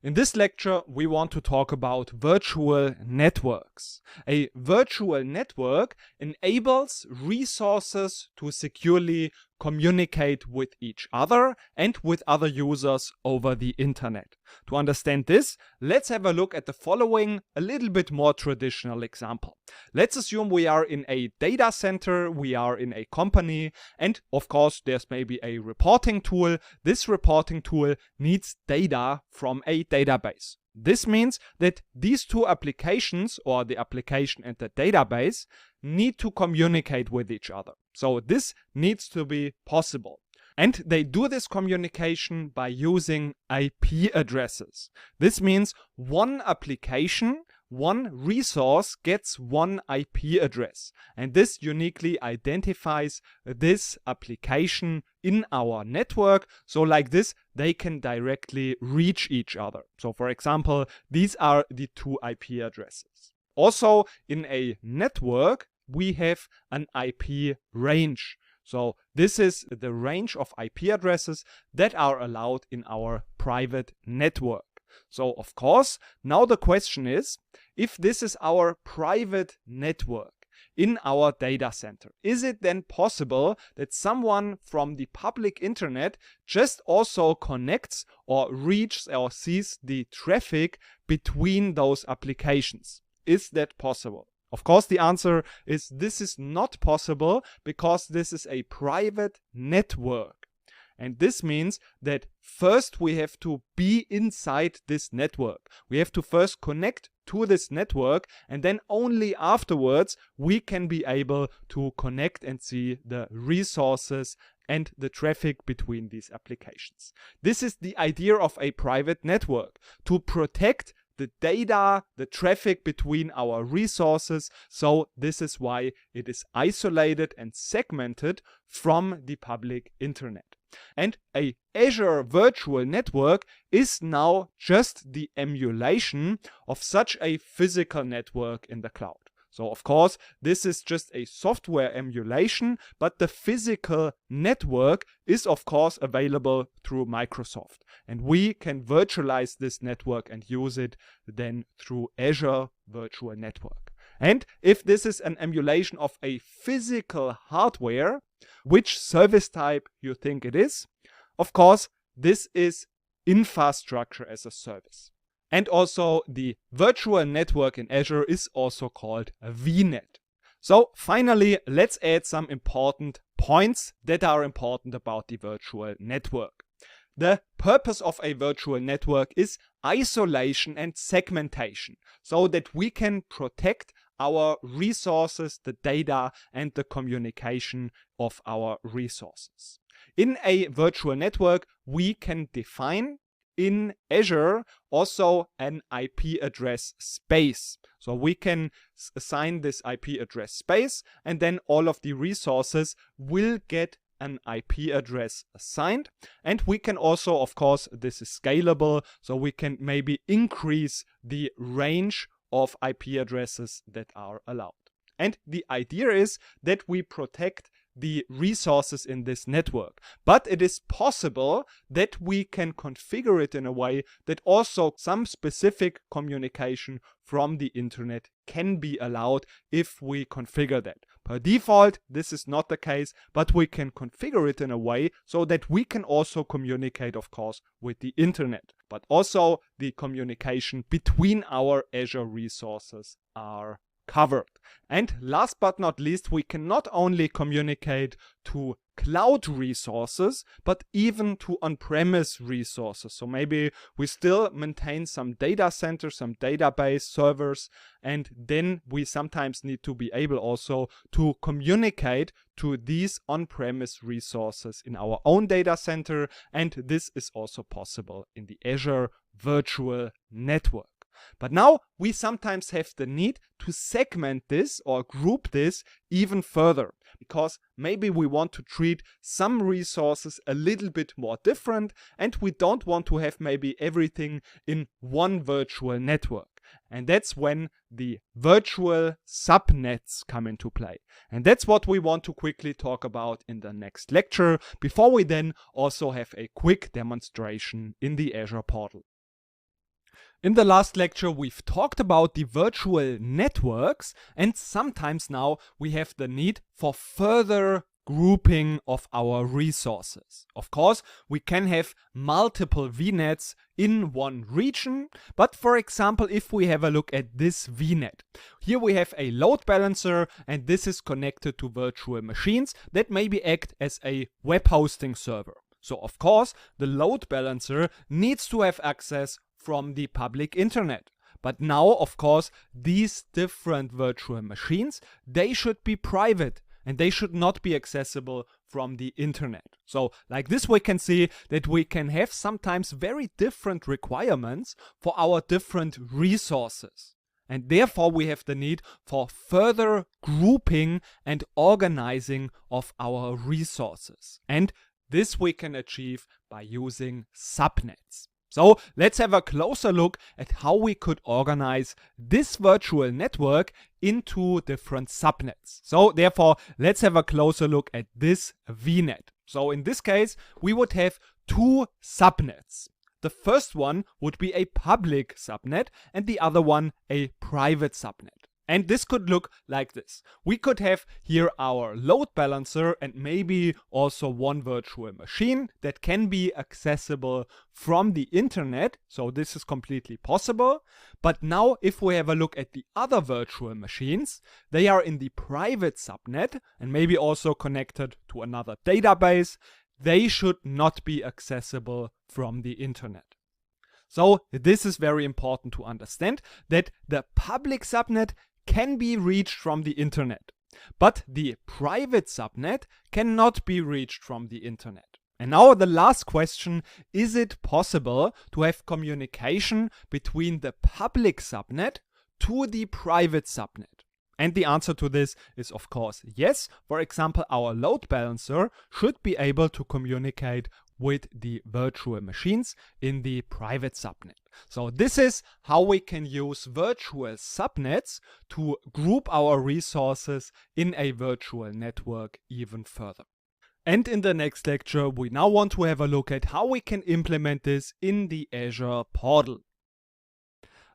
In this lecture, we want to talk about virtual networks. A virtual network enables resources to securely communicate with each other and with other users over the internet. To understand this, let's have a look at the following, a little bit more traditional example. Let's assume we are in a data center, we are in a company, and of course there's maybe a reporting tool. This reporting tool needs data from a database. This means that these two applications, or the application and the database, need to communicate with each other. So this needs to be possible. And they do this communication by using IP addresses. This means one application, one resource gets one IP address. And this uniquely identifies this application in our network. So like this, they can directly reach each other. So for example, these are the two IP addresses. Also, in a network, we have an IP range. So this is the range of IP addresses that are allowed in our private network. So of course, now the question is, if this is our private network in our data center, is it then possible that someone from the public internet just also connects or reaches or sees the traffic between those applications? Is that possible? Of course, the answer is this is not possible because this is a private network. And this means that first we have to be inside this network. We have to first connect to this network, and then only afterwards we can be able to connect and see the resources and the traffic between these applications. This is the idea of a private network, to protect the data, the traffic between our resources. So this is why it is isolated and segmented from the public internet. And a Azure virtual network is now just the emulation of such a physical network in the cloud. So of course, this is just a software emulation, but the physical network is of course available through Microsoft. And we can virtualize this network and use it then through Azure Virtual Network. And if this is an emulation of a physical hardware, which service type you think it is? Of course, this is infrastructure as a service. And also the virtual network in Azure is also called a VNet. So finally, let's add some important points that are important about the virtual network. The purpose of a virtual network is isolation and segmentation, so that we can protect our resources, the data, and the communication of our resources. In a virtual network, we can define in Azure also an IP address space. So we can assign this IP address space, and then all of the resources will get an IP address assigned. And we can also, of course, this is scalable, so we can maybe increase the range of IP addresses that are allowed. And the idea is that we protect the resources in this network. But it is possible that we can configure it in a way that also some specific communication from the internet can be allowed if we configure that. Per default, this is not the case, but we can configure it in a way so that we can also communicate, of course, with the internet. But also the communication between our Azure resources are covered. And last but not least, we can not only communicate to cloud resources, but even to on-premise resources. So maybe we still maintain some data centers, some database servers, and then we sometimes need to be able also to communicate to these on-premise resources in our own data center, and this is also possible in the Azure Virtual Network. But now we sometimes have the need to segment this or group this even further, because maybe we want to treat some resources a little bit more different, and we don't want to have maybe everything in one virtual network. And that's when the virtual subnets come into play. And that's what we want to quickly talk about in the next lecture, before we then also have a quick demonstration in the Azure portal. In the last lecture, we've talked about the virtual networks, and sometimes now we have the need for further grouping of our resources. Of course, we can have multiple VNets in one region, but for example, if we have a look at this VNet, here we have a load balancer, and this is connected to virtual machines that maybe act as a web hosting server. So of course, the load balancer needs to have access from the public internet. But now, of course, these different virtual machines, they should be private and they should not be accessible from the internet. So like this, we can see that we can have sometimes very different requirements for our different resources. And therefore, we have the need for further grouping and organizing of our resources. And this we can achieve by using subnets. So let's have a closer look at how we could organize this virtual network into different subnets. So therefore, let's have a closer look at this VNet. So in this case, we would have two subnets. The first one would be a public subnet and the other one a private subnet. And this could look like this. We could have here our load balancer and maybe also one virtual machine that can be accessible from the internet. So this is completely possible. But now if we have a look at the other virtual machines, they are in the private subnet and maybe also connected to another database. They should not be accessible from the internet. So this is very important to understand, that the public subnet can be reached from the internet, but the private subnet cannot be reached from the internet. And now the last question, is it possible to have communication between the public subnet to the private subnet? And the answer to this is of course yes. For example, our load balancer should be able to communicate with the virtual machines in the private subnet. So this is how we can use virtual subnets to group our resources in a virtual network even further. And in the next lecture, we now want to have a look at how we can implement this in the Azure portal.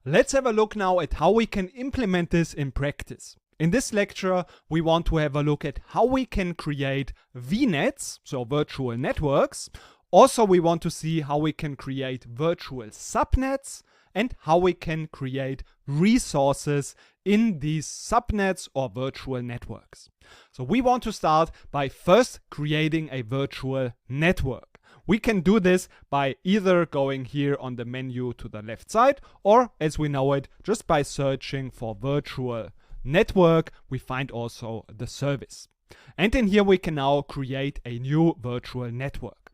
Let's have a look now at how we can implement this in practice. In this lecture, we want to have a look at how we can create VNets, so virtual networks. Also, we want to see how we can create virtual subnets and how we can create resources in these subnets or virtual networks. So we want to start by first creating a virtual network. We can do this by either going here on the menu to the left side, or as we know it, just by searching for virtual network, we find also the service. And in here we can now create a new virtual network.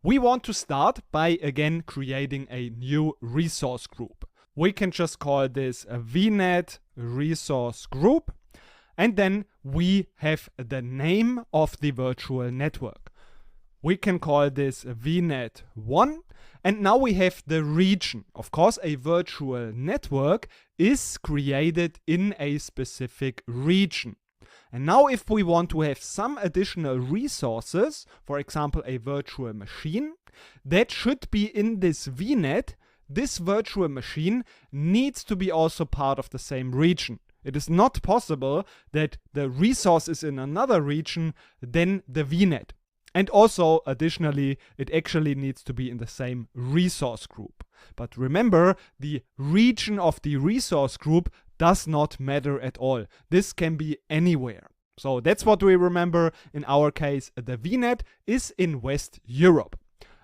We want to start by again creating a new resource group. We can just call this a VNet resource group, and then we have the name of the virtual network. We can call this VNet 1, and now we have the region. Of course, a virtual network is created in a specific region. And now if we want to have some additional resources, for example a virtual machine, that should be in this VNet, this virtual machine needs to be also part of the same region. It is not possible that the resource is in another region than the VNet. And also, additionally, it actually needs to be in the same resource group. But remember, the region of the resource group does not matter at all. This can be anywhere. So that's what we remember. In our case, the VNet is in West Europe.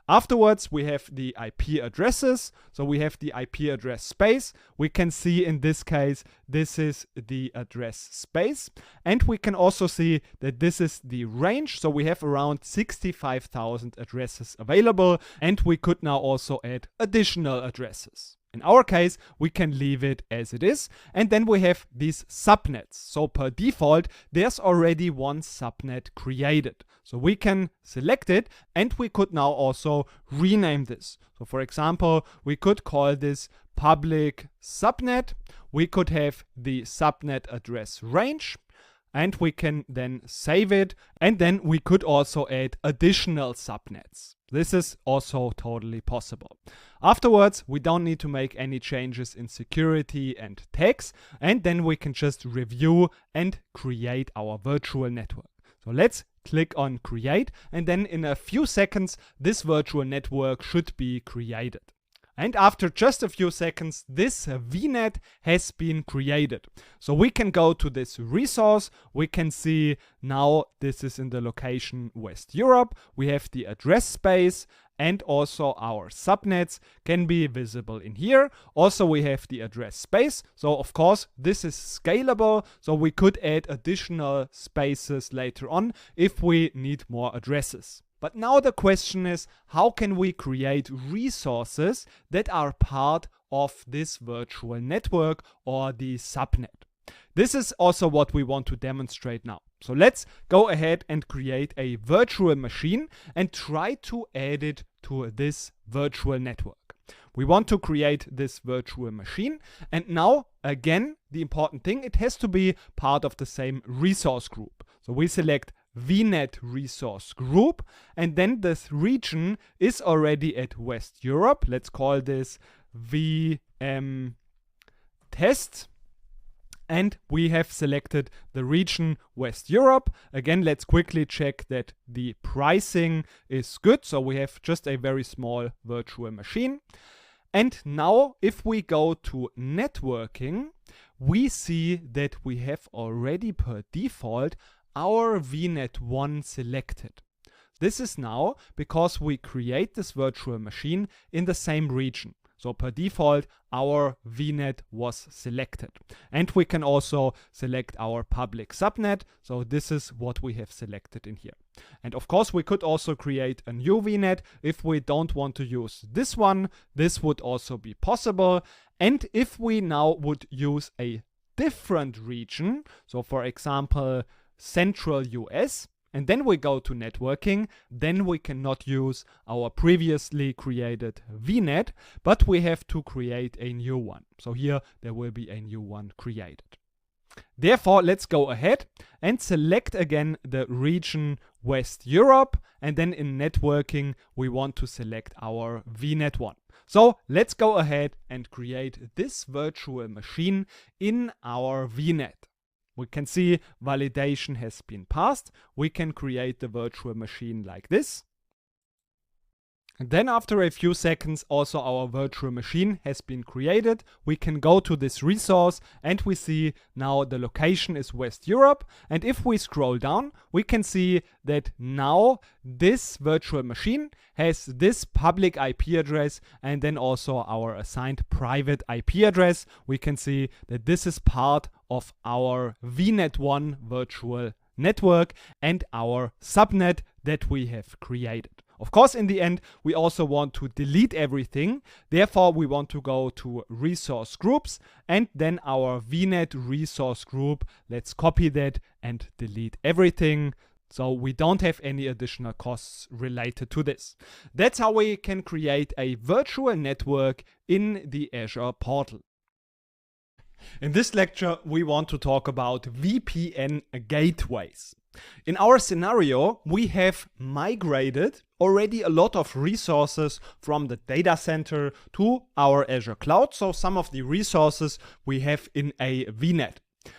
Afterwards, we have the IP addresses. So we have the IP address space. We can see in this case, this is the address space. And we can also see that this is the range. So we have around 65,000 addresses available. And we could now also add additional addresses. In our case, we can leave it as it is. And then we have these subnets. So per default, there's already one subnet created. So we can select it, and we could now also rename this. So for example, we could call this public subnet. We could have the subnet address range. and we can then save it, and then we could also add additional subnets. This is also totally possible. Afterwards, we don't need to make any changes in security and tags, and then we can just review and create our virtual network. So let's click on create, and then in a few seconds this virtual network should be created. And after just a few seconds, this VNet has been created. So we can go to this resource. We can see now this is in the location West Europe. We have the address space, and also our subnets can be visible in here. Also, we have the address space. So of course, this is scalable. So we could add additional spaces later on if we need more addresses. But now the question is, how can we create resources that are part of this virtual network or the subnet? This is also what we want to demonstrate now. So let's go ahead and create a virtual machine and try to add it to this virtual network. We want to create this virtual machine, and now again the important thing, it has to be part of the same resource group. So we select VNet resource group, and then this region is already at West Europe. Let's call this VM test, and we have selected the region West Europe. Again, let's quickly check that the pricing is good. So we have just a very small virtual machine. And now if we go to networking, we see that we have already per default our VNet 1 selected. This is now because we create this virtual machine in the same region. So per default, our VNet was selected. And we can also select our public subnet. So this is what we have selected in here. And of course, we could also create a new VNet. If we don't want to use this one, this would also be possible. And if we now would use a different region, so for example, Central US, and then we go to networking, then we cannot use our previously created VNet, but we have to create a new one. So here there will be a new one created. Therefore, let's go ahead and select again the region West Europe, and then in networking we want to select our VNet 1. So let's go ahead and create this virtual machine in our VNet. We can see validation has been passed. We can create the virtual machine like this. And then after a few seconds, also our virtual machine has been created. We can go to this resource and we see now the location is West Europe. And if we scroll down, we can see that now this virtual machine has this public IP address and then also our assigned private IP address. We can see that this is part of our VNet 1 virtual network and our subnet that we have created. Of course, in the end, we also want to delete everything. Therefore, we want to go to resource groups and then our VNet resource group. Let's copy that and delete everything, so we don't have any additional costs related to this. That's how we can create a virtual network in the Azure portal. In this lecture, we want to talk about VPN gateways. In our scenario, we have migrated already a lot of resources from the data center to our Azure cloud. So some of the resources we have in a VNet.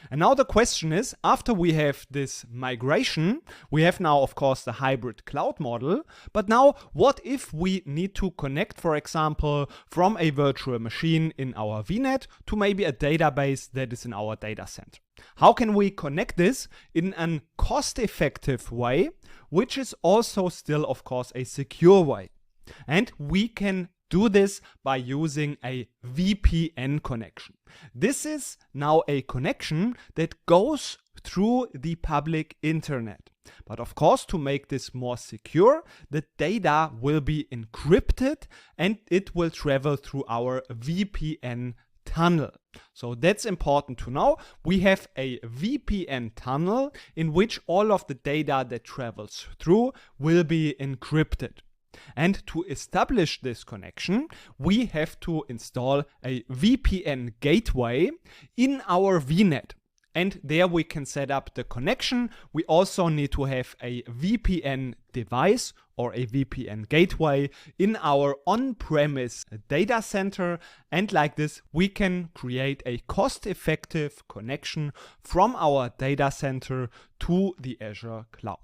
And now the question is, after we have this migration, we have now, of course, the hybrid cloud model. But now, what if we need to connect, for example, from a virtual machine in our VNet to maybe a database that is in our data center? How can we connect this in a cost-effective way, which is also still, of course, a secure way? And we can do this by using a VPN connection. This is now a connection that goes through the public internet. But of course, to make this more secure, the data will be encrypted and it will travel through our VPN tunnel. So that's important to know. We have a VPN tunnel in which all of the data that travels through will be encrypted. And to establish this connection, we have to install a VPN gateway in our VNet. And there we can set up the connection. We also need to have a VPN device or a VPN gateway in our on-premise data center. And like this, we can create a cost-effective connection from our data center to the Azure cloud.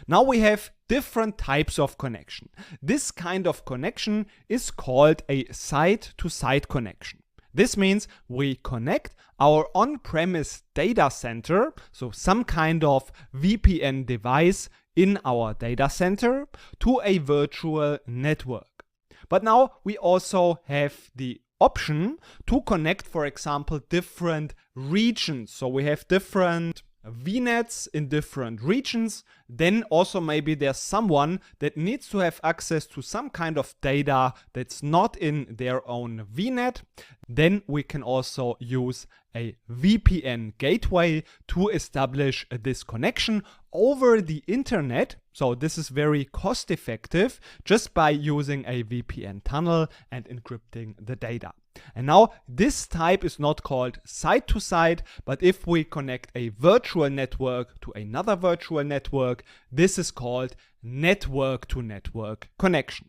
Now we have different types of connection. This kind of connection is called a site-to-site connection. This means we connect our on-premise data center, so some kind of VPN device in our data center, to a virtual network. But now we also have the option to connect, for example, different regions. So we have different VNets in different regions. Then also maybe there's someone that needs to have access to some kind of data that's not in their own VNet. Then we can also use a VPN gateway to establish this connection over the internet. So this is very cost effective just by using a VPN tunnel and encrypting the data. And now this type is not called site-to-site, but if we connect a virtual network to another virtual network, this is called network-to-network connection.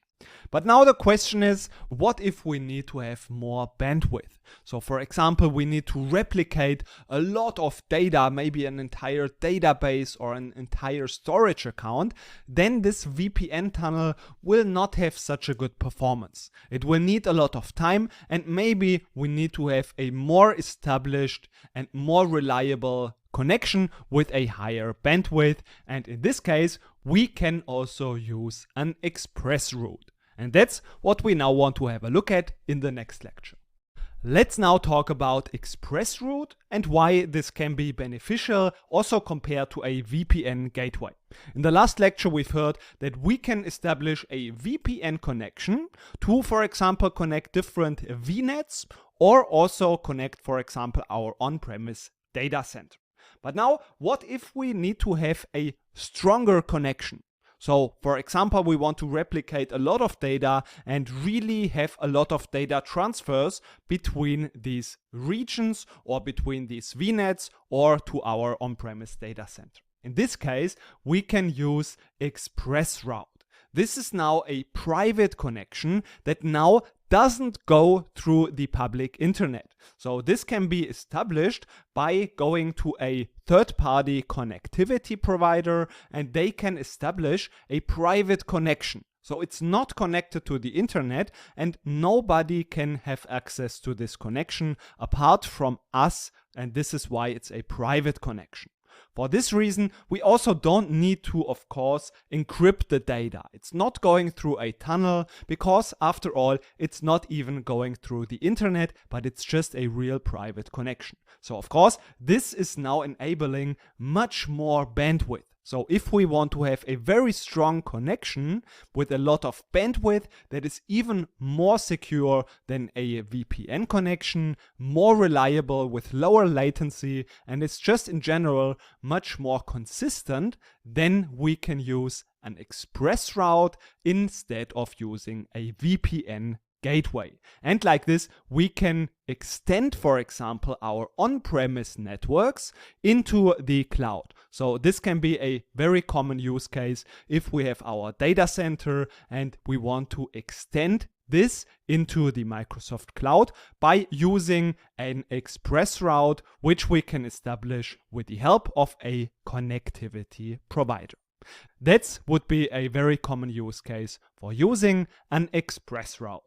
But now the question is, what if we need to have more bandwidth? So for example, we need to replicate a lot of data, maybe an entire database or an entire storage account. Then this VPN tunnel will not have such a good performance. It will need a lot of time, and maybe we need to have a more established and more reliable connection with a higher bandwidth. And in this case, we can also use an ExpressRoute. And that's what we now want to have a look at in the next lecture. Let's now talk about ExpressRoute and why this can be beneficial also compared to a VPN gateway. In the last lecture, we've heard that we can establish a VPN connection to, for example, connect different VNets or also connect, for example, our on-premise data center. But now, what if we need to have a stronger connection? So, for example, we want to replicate a lot of data and really have a lot of data transfers between these regions or between these VNets or to our on-premise data center. In this case, we can use ExpressRoute. This is now a private connection that now doesn't go through the public internet. So this can be established by going to a third-party connectivity provider, and they can establish a private connection. So it's not connected to the internet, and nobody can have access to this connection apart from us, and this is why it's a private connection. For this reason, we also don't need to, of course, encrypt the data. It's not going through a tunnel because, after all, it's not even going through the internet, but it's just a real private connection. So, of course, this is now enabling much more bandwidth. So if we want to have a very strong connection with a lot of bandwidth that is even more secure than a VPN connection, more reliable with lower latency, and it's just in general much more consistent, then we can use an ExpressRoute instead of using a VPN gateway. And like this, we can extend, for example, our on-premise networks into the cloud. So this can be a very common use case if we have our data center and we want to extend this into the Microsoft cloud by using an ExpressRoute, which we can establish with the help of a connectivity provider. That would be a very common use case for using an ExpressRoute.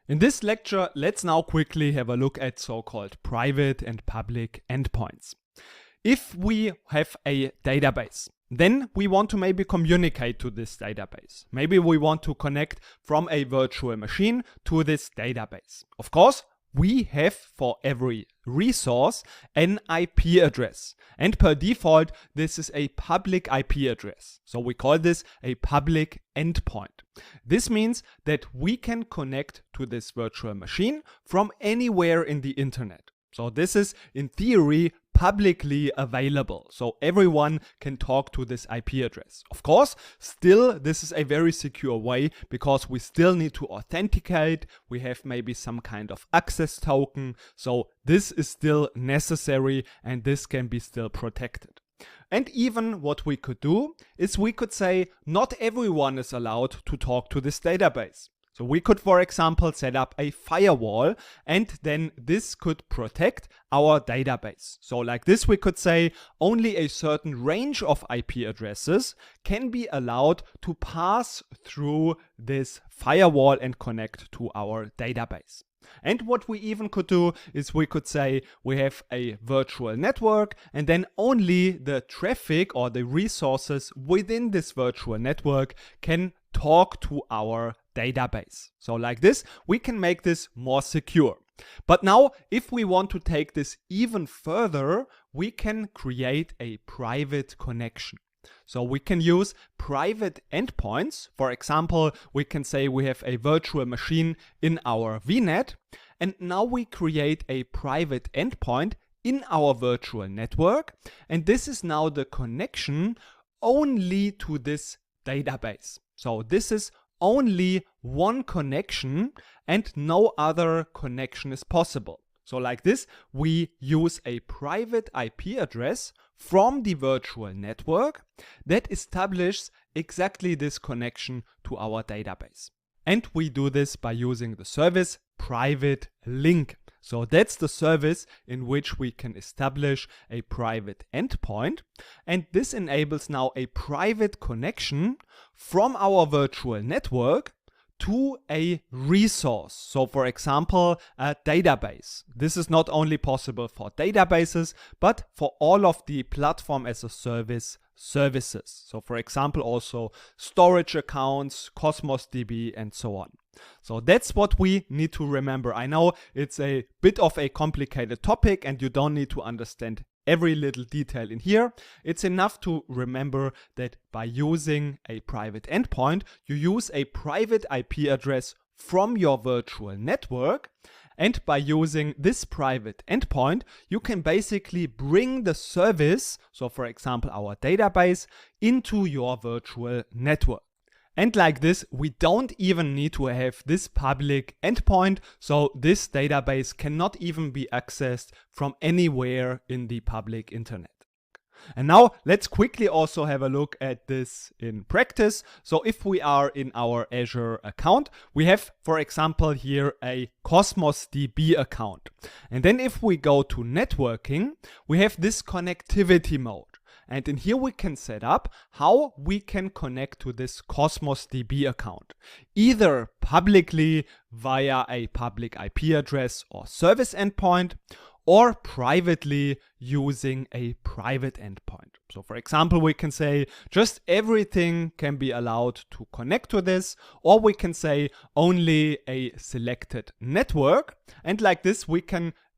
In this lecture, let's now quickly have a look at so-called private and public endpoints. If we have a database, then we want to maybe communicate to this database. Maybe we want to connect from a virtual machine to this database. Of course, we have for every resource an IP address. And per default, this is a public IP address. So we call this a public endpoint. This means that we can connect to this virtual machine from anywhere in the internet. So this is, in theory, publicly available. So everyone can talk to this IP address. Of course, still this is a very secure way because we still need to authenticate. We have maybe some kind of access token. So this is still necessary and this can be still protected. And even what we could do is we could say not everyone is allowed to talk to this database. So we could, for example, set up a firewall and then this could protect our database. So like this, we could say only a certain range of IP addresses can be allowed to pass through this firewall and connect to our database. And what we even could do is we could say we have a virtual network and then only the traffic or the resources within this virtual network can talk to our database. So like this, we can make this more secure. But now, if we want to take this even further, we can create a private connection. So we can use private endpoints. For example, we can say we have a virtual machine in our VNet, and now we create a private endpoint in our virtual network, and this is now the connection only to this database. So this is only one connection and no other connection is possible. So like this, we use a private IP address from the virtual network that establishes exactly this connection to our database. And we do this by using the service private link. So that's the service in which we can establish a private endpoint. And this enables now a private connection from our virtual network to a resource. So for example, a database. This is not only possible for databases, but for all of the platform as a service services. So for example, also storage accounts, Cosmos DB, and so on. So that's what we need to remember. I know it's a bit of a complicated topic and you don't need to understand every little detail in here. It's enough to remember that by using a private endpoint, you use a private IP address from your virtual network. And by using this private endpoint, you can basically bring the service, so for example, our database, into your virtual network. And like this, we don't even need to have this public endpoint, so this database cannot even be accessed from anywhere in the public internet. And now let's quickly also have a look at this in practice. So if we are in our Azure account, we have, for example, here a Cosmos DB account. And then if we go to networking, we have this connectivity mode. And in here we can set up how we can connect to this Cosmos DB account, either publicly via a public IP address or service endpoint, or privately using a private endpoint. So for example, we can say just everything can be allowed to connect to this, or we can say only a selected network. And like this,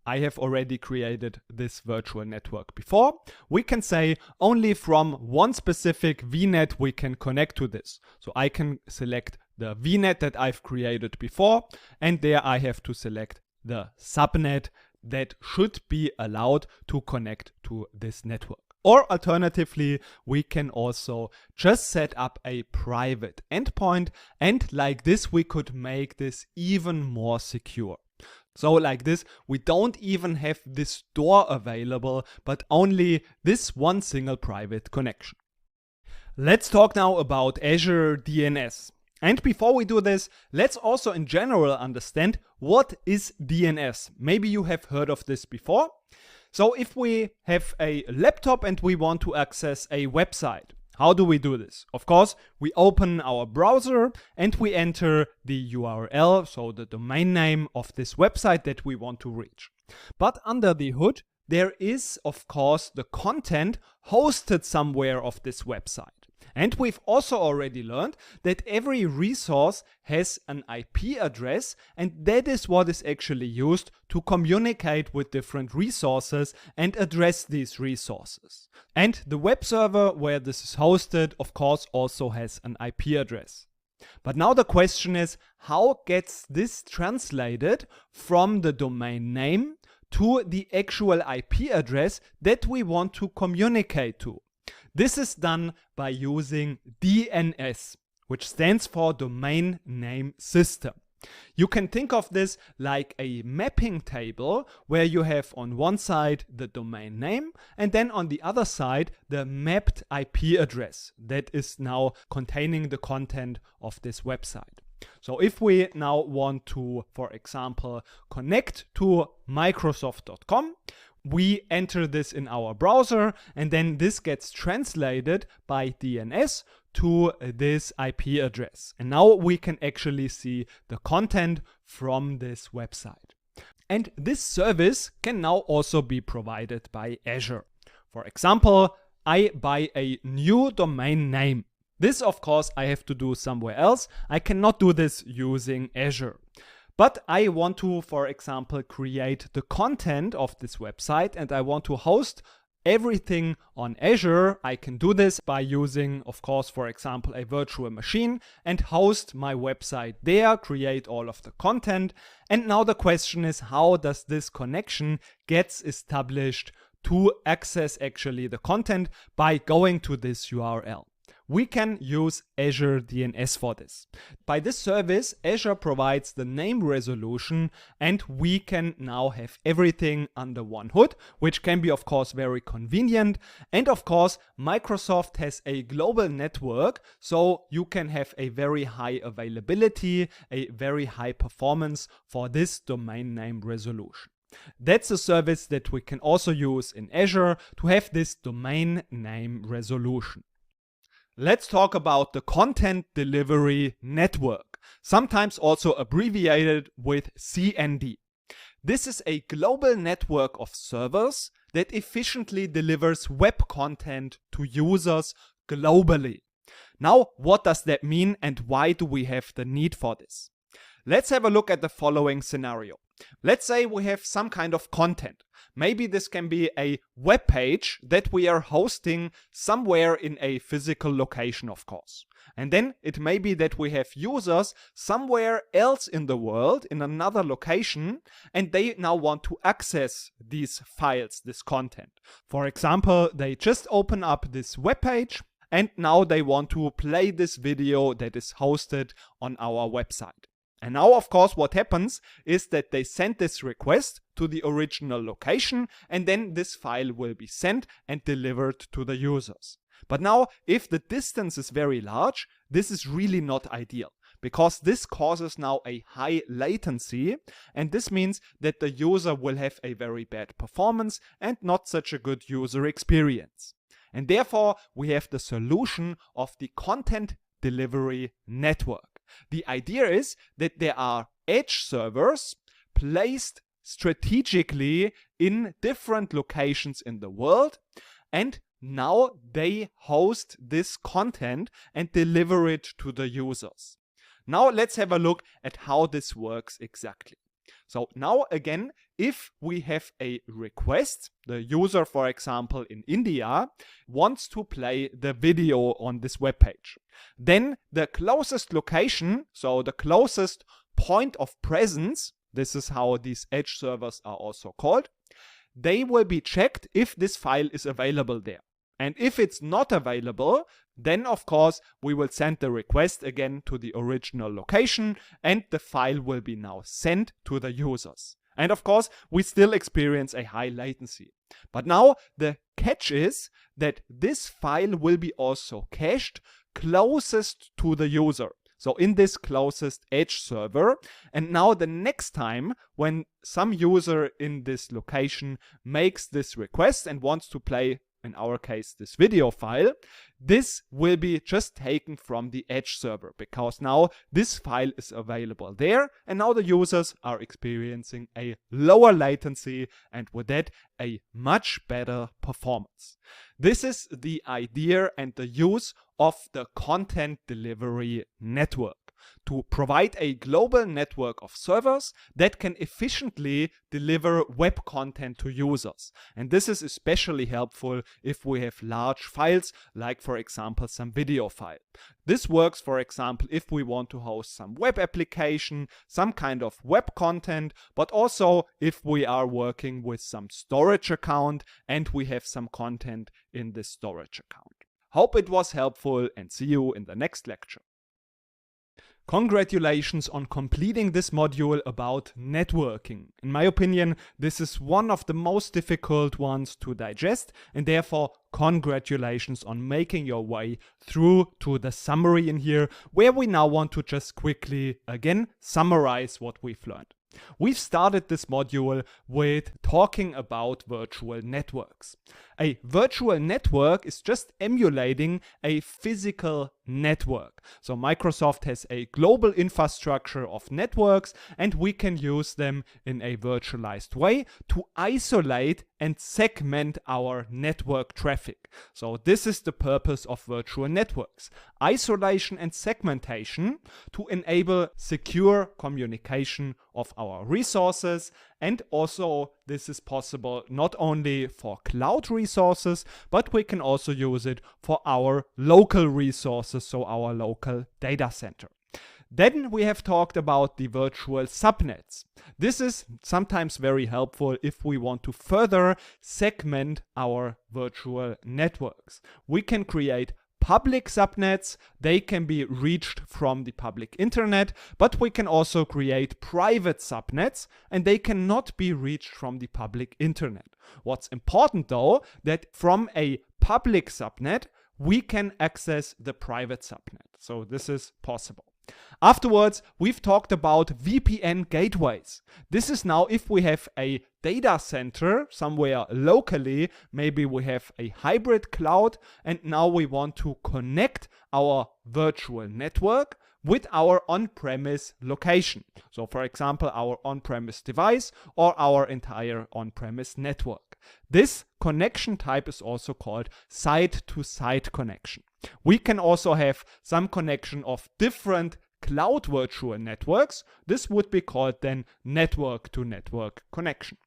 I have already created this virtual network before. We can say only from one specific VNet we can connect to this. So I can select the VNet that I've created before, and there I have to select the subnet that should be allowed to connect to this network. Or alternatively, we can also just set up a private endpoint, and like this we could make this even more secure. So like this, we don't even have this door available, but only this one single private connection. Let's talk now about Azure DNS. And before we do this, let's also in general understand what is DNS. Maybe you have heard of this before. So if we have a laptop and we want to access a website, how do we do this? Of course, we open our browser and we enter the URL, so the domain name of this website that we want to reach. But under the hood, there is, of course, the content hosted somewhere of this website. And we've also already learned that every resource has an IP address, and that is what is actually used to communicate with different resources and address these resources. And the web server where this is hosted, of course, also has an IP address. But now the question is, how gets this translated from the domain name to the actual IP address that we want to communicate to. This is done by using DNS, which stands for Domain Name System. You can think of this like a mapping table where you have on one side the domain name and then on the other side the mapped IP address that is now containing the content of this website. So if we now want to, for example, connect to Microsoft.com, we enter this in our browser and then this gets translated by DNS to this IP address. And now we can actually see the content from this website. And this service can now also be provided by Azure. For example, I buy a new domain name. This, of course, I have to do somewhere else. I cannot do this using Azure. But I want to, for example, create the content of this website and I want to host everything on Azure. I can do this by using, of course, for example, a virtual machine and host my website there, create all of the content. And now the question is, how does this connection get established to access actually the content by going to this URL? We can use Azure DNS for this. By this service, Azure provides the name resolution and we can now have everything under one hood, which can be, of course, very convenient. And of course, Microsoft has a global network, so you can have a very high availability, a very high performance for this domain name resolution. That's a service that we can also use in Azure to have this domain name resolution. Let's talk about the Content Delivery Network, sometimes also abbreviated with CND. This is a global network of servers that efficiently delivers web content to users globally. Now, what does that mean and why do we have the need for this? Let's have a look at the following scenario. Let's say we have some kind of content. Maybe this can be a web page that we are hosting somewhere in a physical location, of course. And then it may be that we have users somewhere else in the world, in another location, and they now want to access these files, this content. For example, they just open up this web page and now they want to play this video that is hosted on our website. And now, of course, what happens is that they send this request to the original location and then this file will be sent and delivered to the users. But now, if the distance is very large, this is really not ideal because this causes now a high latency and this means that the user will have a very bad performance and not such a good user experience. And therefore, we have the solution of the Content Delivery Network. The idea is that there are edge servers placed strategically in different locations in the world, and now they host this content and deliver it to the users. Now let's have a look at how this works exactly. So now again, if we have a request, the user, for example, in India wants to play the video on this web page, then the closest location, so the closest point of presence, this is how these edge servers are also called, they will be checked if this file is available there. And if it's not available, then of course we will send the request again to the original location and the file will be now sent to the users. And of course we still experience a high latency. But now the catch is that this file will be also cached closest to the user. So in this closest edge server. And now the next time when some user in this location makes this request and wants to play, in our case, this video file, this will be just taken from the edge server because now this file is available there and now the users are experiencing a lower latency and with that a much better performance. This is the idea and the use of the Content Delivery Network. to provide a global network of servers that can efficiently deliver web content to users. And this is especially helpful if we have large files, like for example some video file. This works, for example, if we want to host some web application, some kind of web content, but also if we are working with some storage account and we have some content in this storage account. Hope it was helpful and see you in the next lecture. Congratulations on completing this module about networking. In my opinion, this is one of the most difficult ones to digest, and therefore congratulations on making your way through to the summary in here, where we now want to just quickly again summarize what we've learned. We've started this module with talking about virtual networks. A virtual network is just emulating a physical network. So Microsoft has a global infrastructure of networks, and we can use them in a virtualized way to isolate and segment our network traffic. So this is the purpose of virtual networks: isolation and segmentation to enable secure communication of our resources. And also this is possible not only for cloud resources, but we can also use it for our local resources, so our local data center. Then we have talked about the virtual subnets. This is sometimes very helpful if we want to further segment our virtual networks. We can create public subnets. They can be reached from the public internet, but we can also create private subnets, and they cannot be reached from the public internet. What's important though, that from a public subnet, we can access the private subnet. So this is possible. Afterwards, we've talked about VPN gateways. This is now if we have a data center somewhere locally, maybe we have a hybrid cloud, and now we want to connect our virtual network with our on-premise location. So for example, our on-premise device or our entire on-premise network. This connection type is also called site-to-site connection. We can also have some connection of different cloud virtual networks. This would be called then network-to-network connection.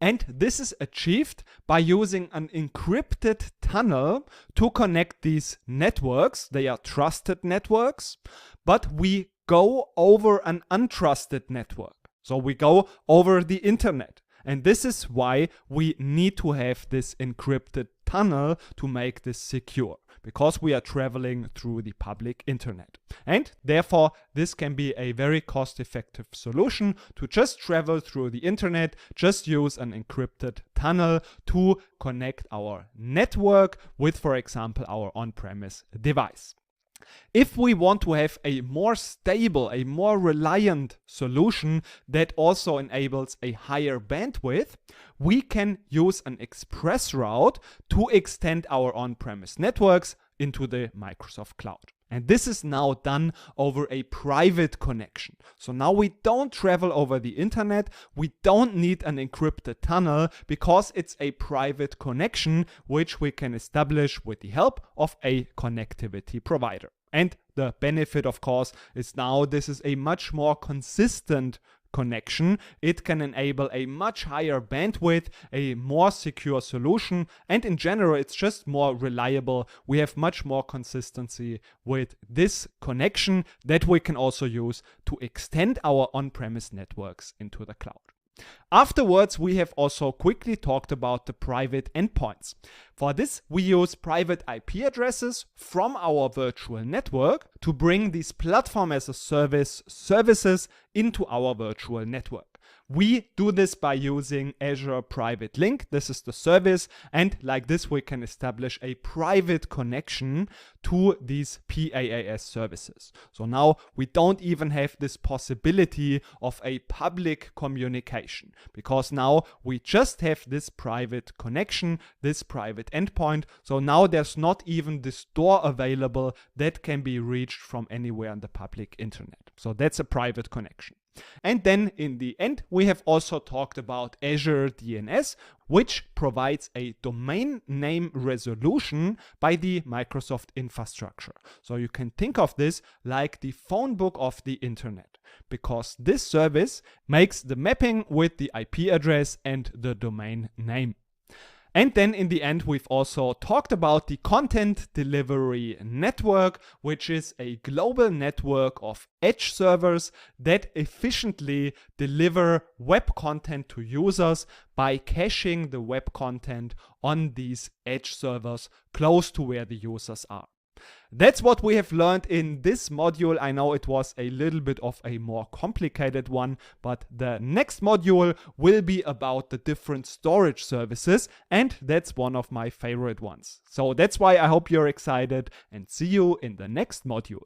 And this is achieved by using an encrypted tunnel to connect these networks. They are trusted networks, but we go over an untrusted network. So we go over the internet. And this is why we need to have this encrypted tunnel to make this secure, because we are traveling through the public internet. And therefore, this can be a very cost-effective solution to just travel through the internet, just use an encrypted tunnel to connect our network with, for example, our on-premise device. If we want to have a more stable, a more reliant solution that also enables a higher bandwidth, we can use an ExpressRoute to extend our on-premise networks into the Microsoft Cloud. And this is now done over a private connection. So now we don't travel over the internet, we don't need an encrypted tunnel, because it's a private connection which we can establish with the help of a connectivity provider. And the benefit, of course, is now this is a much more consistent connection. It can enable a much higher bandwidth, a more secure solution, and in general it's just more reliable. We have much more consistency with this connection that we can also use to extend our on-premise networks into the cloud. Afterwards, we have also quickly talked about the private endpoints. For this, we use private IP addresses from our virtual network to bring these platform as a service services into our virtual network. We do this by using Azure Private Link. This is the service, and like this we can establish a private connection to these PaaS services. So now we don't even have this possibility of a public communication, because now we just have this private connection, this private endpoint. So now there's not even this door available that can be reached from anywhere on the public internet. So that's a private connection. And then in the end, we have also talked about Azure DNS, which provides a domain name resolution by the Microsoft infrastructure. So you can think of this like the phone book of the internet, because this service makes the mapping with the IP address and the domain name. And then in the end, we've also talked about the Content Delivery Network, which is a global network of edge servers that efficiently deliver web content to users by caching the web content on these edge servers close to where the users are. That's what we have learned in this module. I know it was a little bit of a more complicated one, but the next module will be about the different storage services, and that's one of my favorite ones. So that's why I hope you're excited, and see you in the next module.